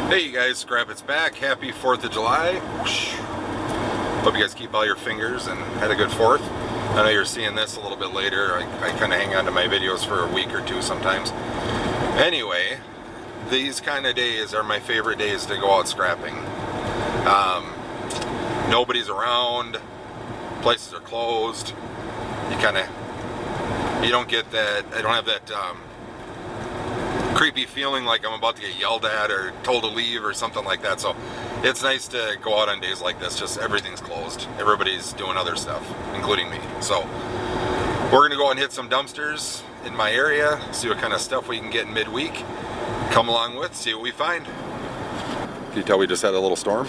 Hey you guys, Scrap It's back. Happy 4th of July. Whoosh. Hope you guys keep all your fingers and had a good 4th. I know you're seeing this a little bit later. I kind of hang on to my videos for a week or two sometimes. Anyway, these kind of days are my favorite days to go out scrapping. Nobody's around. Places are closed. You don't get that, I don't have that creepy feeling like I'm about to get yelled at or told to leave or something like that. So it's nice to go out on days like this. Just everything's closed. Everybody's doing other stuff, including me. So we're gonna go and hit some dumpsters in my area, see what kind of stuff we can get in midweek. Come along with, see what we find. Can you tell we just had a little storm?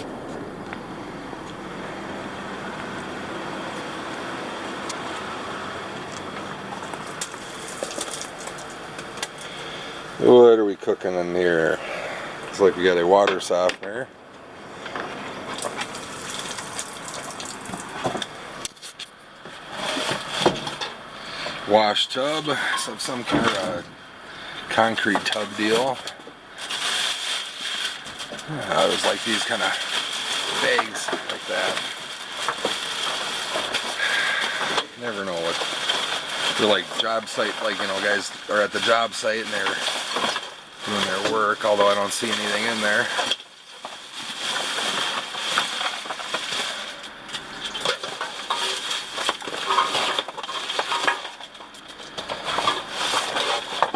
What are we cooking in here? Looks like we got a water softener. Wash tub, some kind of concrete tub deal. I always like these kind of bags like that. Never know what they're like. Job site, like, you know, guys are at the job site and they're doing their work, although I don't see anything in there.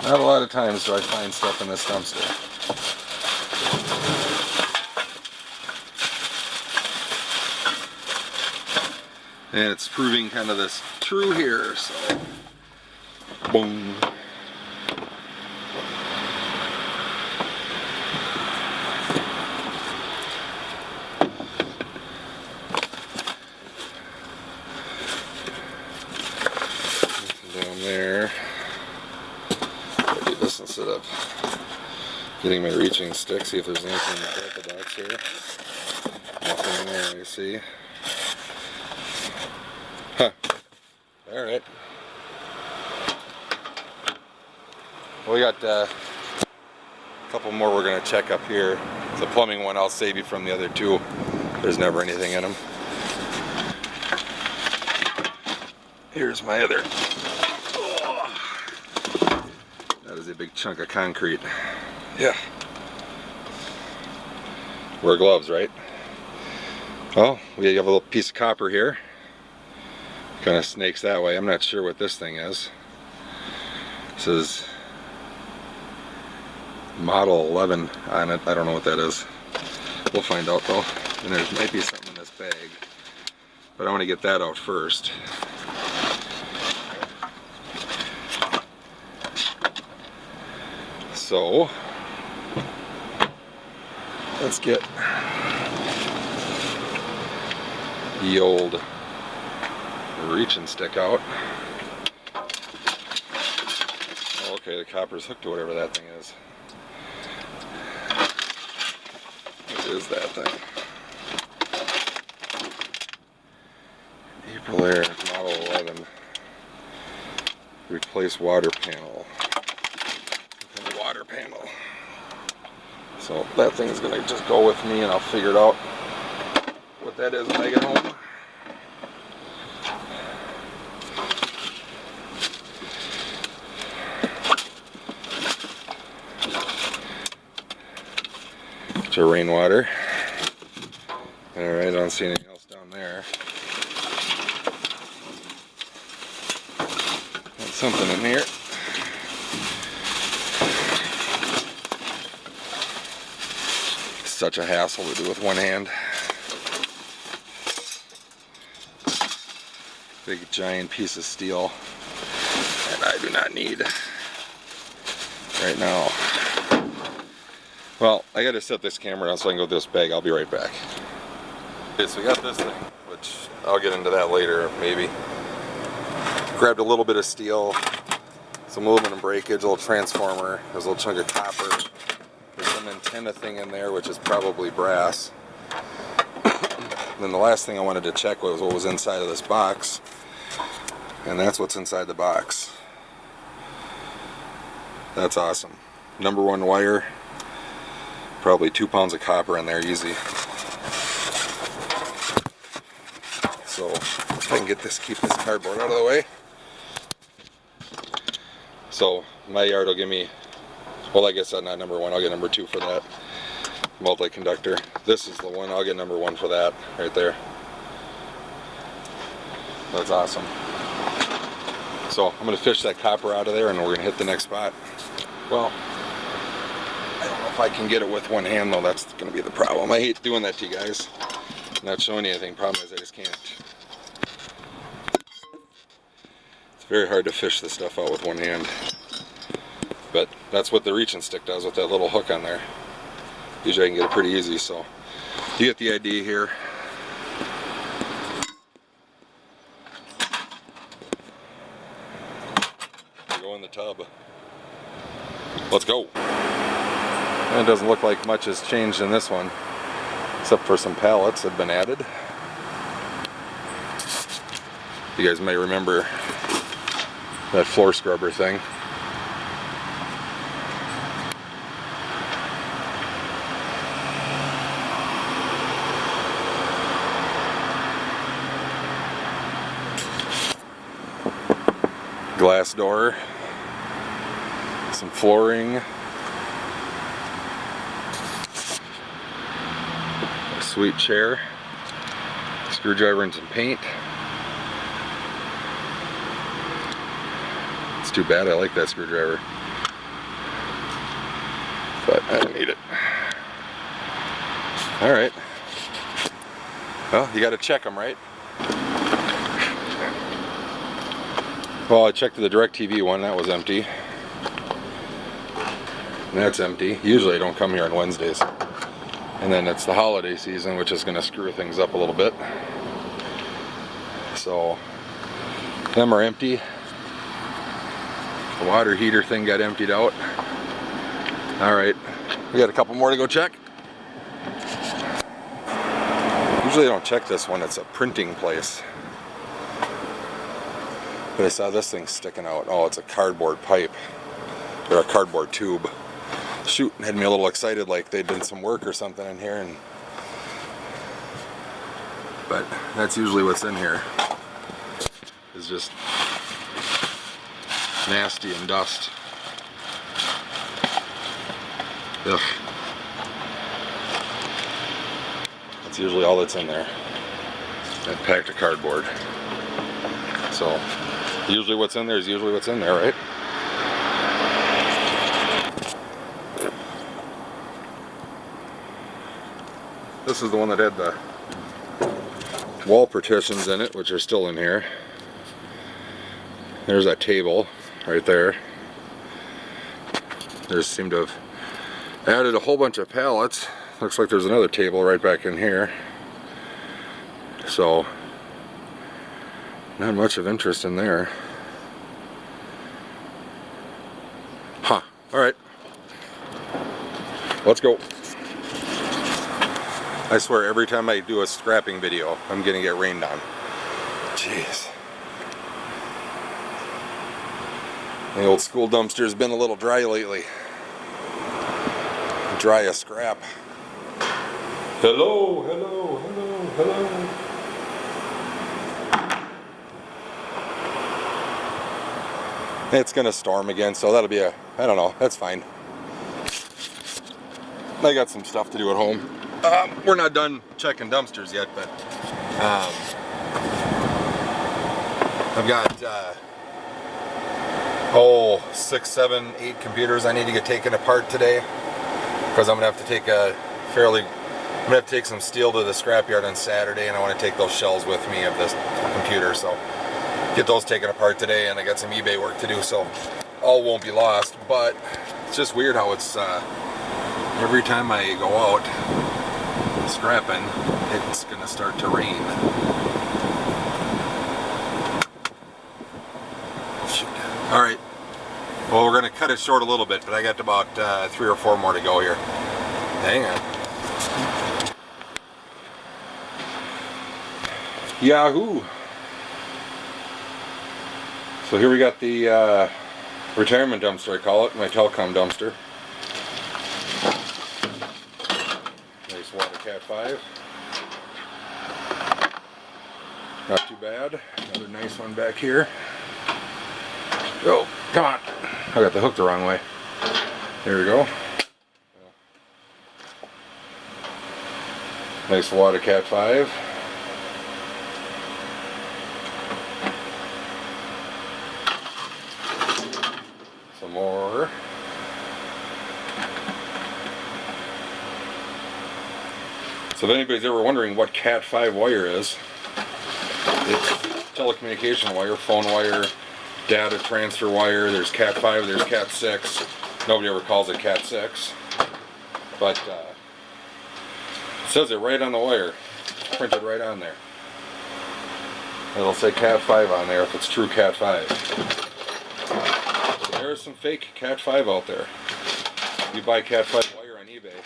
Not a lot of times do I find stuff in this dumpster. And it's proving kind of this true here, so boom. Down there. I'll do this instead of getting my reaching stick, see if there's anything in the polka dots here. Nothing in there, you see. Huh. Alright. We got a couple more we're going to check up here. The plumbing one I'll save you from the other two. There's never anything in them. Here's my other. Oh, that is a big chunk of concrete. Yeah. Wear gloves, right? Well, we have a little piece of copper here. Kind of snakes that way. I'm not sure what this thing is. This is Model 11 on it. I don't know what that is. We'll find out though. And there might be something in this bag. But I want to get that out first. So, let's get the old reaching stick out. Oh, okay, the copper's hooked to whatever that thing is. What is that thing? Aprilaire Model 11. Replace water panel. Okay, water panel. So that thing's gonna just go with me and I'll figure it out what that is when I get home. Your rainwater. Alright, I don't see anything else down there. Got something in here. Such a hassle to do with one hand. Big giant piece of steel that I do not need right now. Well, I gotta set this camera down so I can go through this bag. I'll be right back. Okay, so we got this thing, which I'll get into that later, maybe. Grabbed a little bit of steel, some aluminum breakage, a little transformer, there's a little chunk of copper. There's some antenna thing in there, which is probably brass. Then the last thing I wanted to check was what was inside of this box. And that's what's inside the box. That's awesome. #1 wire Probably 2 pounds of copper in there, easy. So if I can get this, keep this cardboard out of the way. So my yard will give me, well, I guess that's not number 1, I'll get number 2 for that. Multi-conductor. This is the one, I'll get number 1 for that, right there. That's awesome. So I'm going to fish that copper out of there and we're going to hit the next spot. Well, I don't know if I can get it with one hand though, that's going to be the problem. I hate doing that to you guys. Not showing you anything, problem is I just can't. It's very hard to fish this stuff out with one hand. But that's what the reaching stick does with that little hook on there. Usually I can get it pretty easy, so you get the idea here. Go in the tub. Let's go. And it doesn't look like much has changed in this one, except for some pallets that have been added. You guys may remember that floor scrubber thing. Glass door, some flooring, a sweet chair, screwdriver and some paint. It's too bad, I like that screwdriver, but I don't need it. Alright, well, you gotta check them, right? Well, I checked the DirecTV one, that was empty. And that's empty. Usually I don't come here on Wednesdays. And then it's the holiday season, which is going to screw things up a little bit. So, them are empty. The water heater thing got emptied out. Alright, we got a couple more to go check. Usually I don't check this one, it's a printing place. But I saw this thing sticking out. Oh, it's a cardboard pipe. Or a cardboard tube. Shoot, had me a little excited like they'd done some work or something in here. But that's usually what's in here. Is just nasty and dust. Ugh. That's usually all that's in there. That packed of cardboard. So, usually what's in there is usually what's in there, right? This is the one that had the wall partitions in it, which are still in here. There's that table right there. They seem to have added a whole bunch of pallets. Looks like there's another table right back in here. So, not much of interest in there. Huh. Alright. Let's go. I swear every time I do a scrapping video, I'm gonna get rained on. Jeez. The old school dumpster's been a little dry lately. Dry as scrap. Hello, hello, hello, hello. It's gonna storm again, so that'll be I don't know, that's fine. I got some stuff to do at home. We're not done checking dumpsters yet, but I've got 6, 7, 8 computers I need to get taken apart today, because I'm gonna have to take some steel to the scrapyard on Saturday, and I want to take those shells with me of this computer, so get those taken apart today, and I got some eBay work to do, so all won't be lost. But it's just weird how it's every time I go out scrapping, it's gonna start to rain. All right, well, we're gonna cut it short a little bit, but I got about 3 or 4 more to go here. Hang on. Yahoo! So here we got the retirement dumpster, I call it, my telecom dumpster. Cat 5. Not too bad. Another nice one back here. Oh, come on. I got the hook the wrong way. There we go. Nice water Cat 5. Some more. So if anybody's ever wondering what Cat 5 wire is, it's telecommunication wire, phone wire, data transfer wire. There's Cat 5, there's Cat 6. Nobody ever calls it Cat 6. But it says it right on the wire. It's printed right on there. It'll say Cat 5 on there if it's true Cat 5. There's some fake Cat 5 out there. You buy Cat 5 wire on eBay.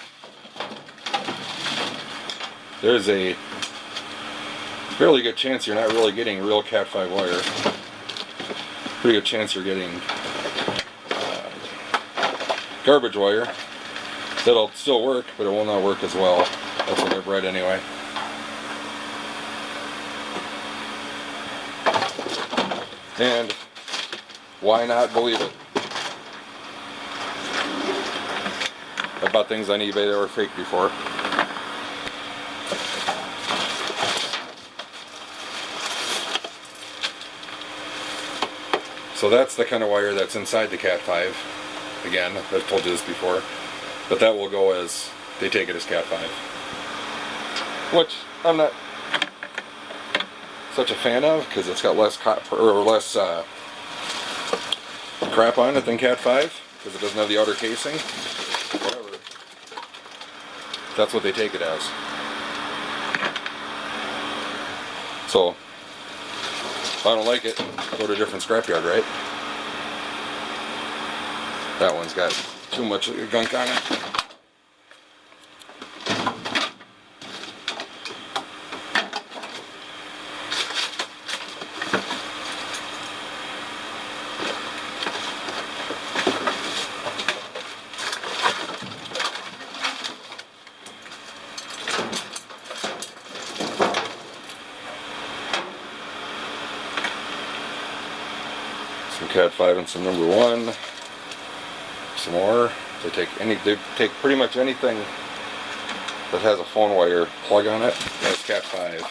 There's a fairly good chance you're not really getting real Cat 5 wire. Pretty good chance you're getting garbage wire. That'll still work, but it will not work as well. That's what I've read anyway. And why not believe it? I bought things on eBay that were fake before. So that's the kind of wire that's inside the Cat 5. Again, I've told you this before. But that will go as, they take it as Cat 5. Which I'm not such a fan of, because it's got less crap on it than Cat 5, because it doesn't have the outer casing. Whatever. That's what they take it as. So, if I don't like it, go to a different scrapyard, right? That one's got too much gunk on it. Some Cat 5 and some number 1. Some more. They take pretty much anything that has a phone wire plug on it. That's Cat 5.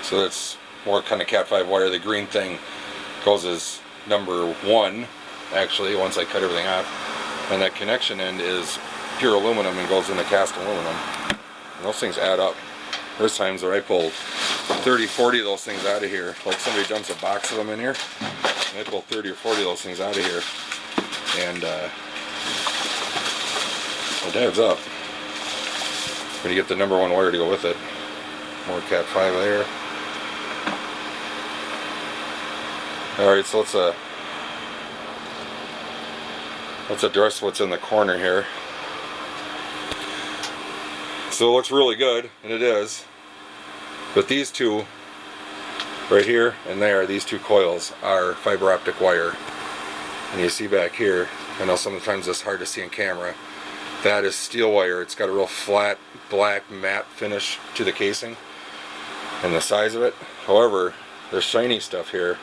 So that's more kind of Cat 5 wire. The green thing goes as number 1, actually, once I cut everything off. And that connection end is pure aluminum and goes into cast aluminum. And those things add up. There's times where I pull 30, 40 of those things out of here. Like somebody dumps a box of them in here, and I pull 30 or 40 of those things out of here. And it adds up. When you get the number 1 wire to go with it. More Cat 5 there. Alright, so let's address what's in the corner here. So it looks really good, and it is. But these two, right here and there, these 2 coils are fiber optic wire. And you see back here, I know sometimes it's hard to see in camera, that is steel wire. It's got a real flat, black, matte finish to the casing and the size of it. However, the shiny stuff here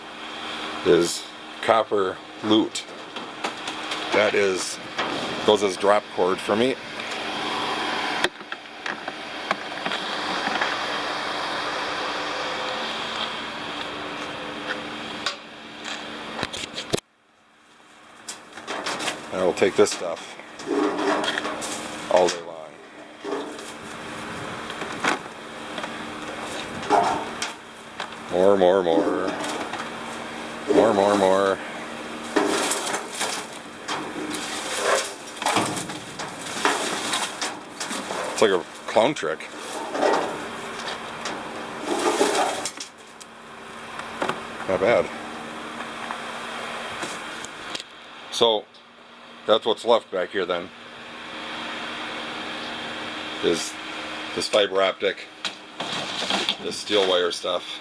is copper lute. That goes as drop cord for me. I will take this stuff all day long. More. It's like a clown trick. Not bad. So that's what's left back here then, is this fiber optic, this steel wire stuff.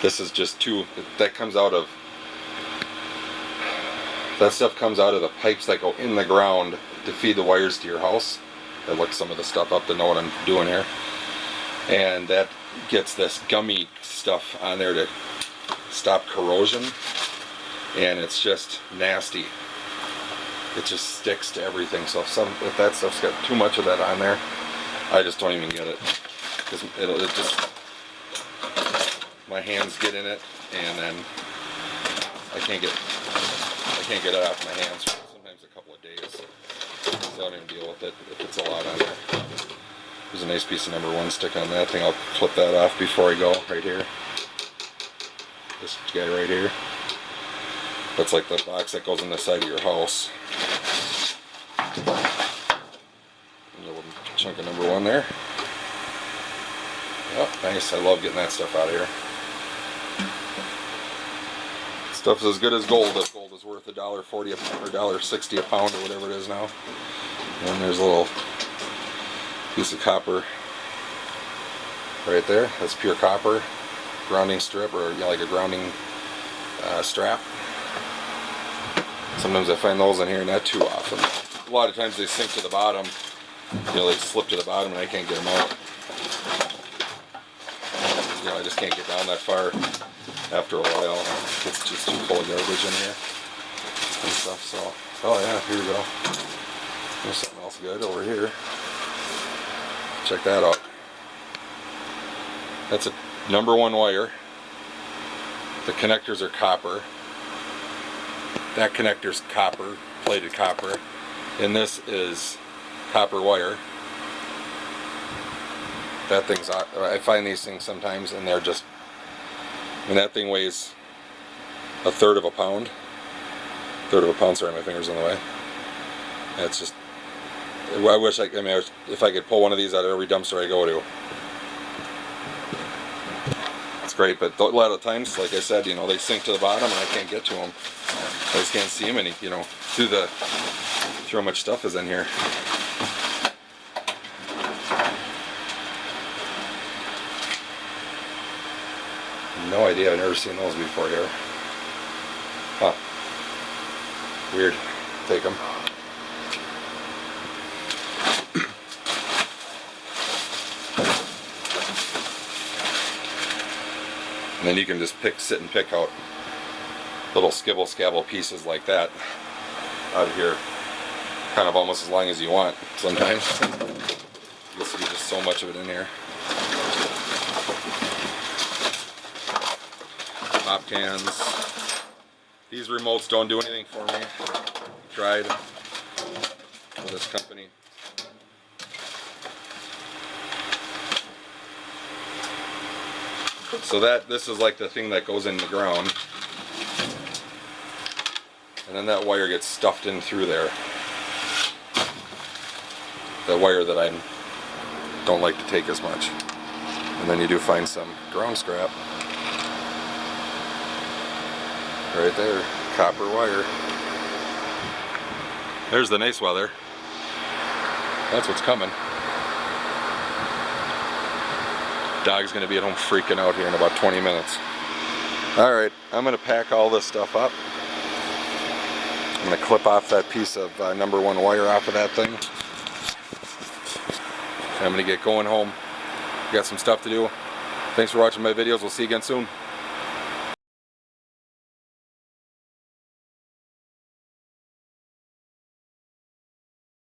This is just 2 that comes out of That stuff comes out of the pipes that go in the ground to feed the wires to your house. I looked some of the stuff up to know what I'm doing here. And that gets this gummy stuff on there to stop corrosion. And it's just nasty. It just sticks to everything. So if that stuff's got too much of that on there, I just don't even get it. Because it just, my hands get in it, and then I can't get it off my hands for sometimes a couple of days. So I don't even deal with it if it's a lot on there. There's a nice piece of number 1 stick on that thing. I'll clip that off before I go, right here. This guy right here. That's like the box that goes in the side of your house. A little chunk of number 1 there. Oh, nice. I love getting that stuff out of here. Stuff's as good as gold. If gold is worth $1.40 a pound or $1.60 a pound or whatever it is now. And there's a little piece of copper right there. That's pure copper. Grounding strip, or like a grounding strap. Sometimes I find those in here, not too often. A lot of times they sink to the bottom. They slip to the bottom and I can't get them out. I just can't get down that far after a while. It's just too full of garbage in here and stuff. So, oh yeah, here we go. There's something else good over here. Check that out. That's a number 1 wire. The connectors are copper. That connector's copper, plated copper, and this is copper wire. That thing's, I find these things sometimes, and they're just, that thing weighs a third of a pound. Sorry, my finger's in the way. That's just, I wish if I could pull one of these out of every dumpster I go to. It's great, but a lot of times, like I said, they sink to the bottom and I can't get to them. I just can't see them any, through how much stuff is in here. No idea, I've never seen those before here. Huh. Weird. Take them. And then you can just sit and pick out little skibble scabble pieces like that out of here, kind of almost as long as you want sometimes. You'll see just so much of it in here. Pop cans. These remotes don't do anything for me. Tried with this company. So this is like the thing that goes in the ground, and then that wire gets stuffed in through there. The wire that I don't like to take as much. And then you do find some ground scrap right there, copper wire. There's the nice weather. That's what's coming. Dog's gonna be at home freaking out here in about 20 minutes. Alright, I'm gonna pack all this stuff up. I'm gonna clip off that piece of number 1 wire off of that thing. I'm gonna get going home. Got some stuff to do. Thanks for watching my videos. We'll see you again soon.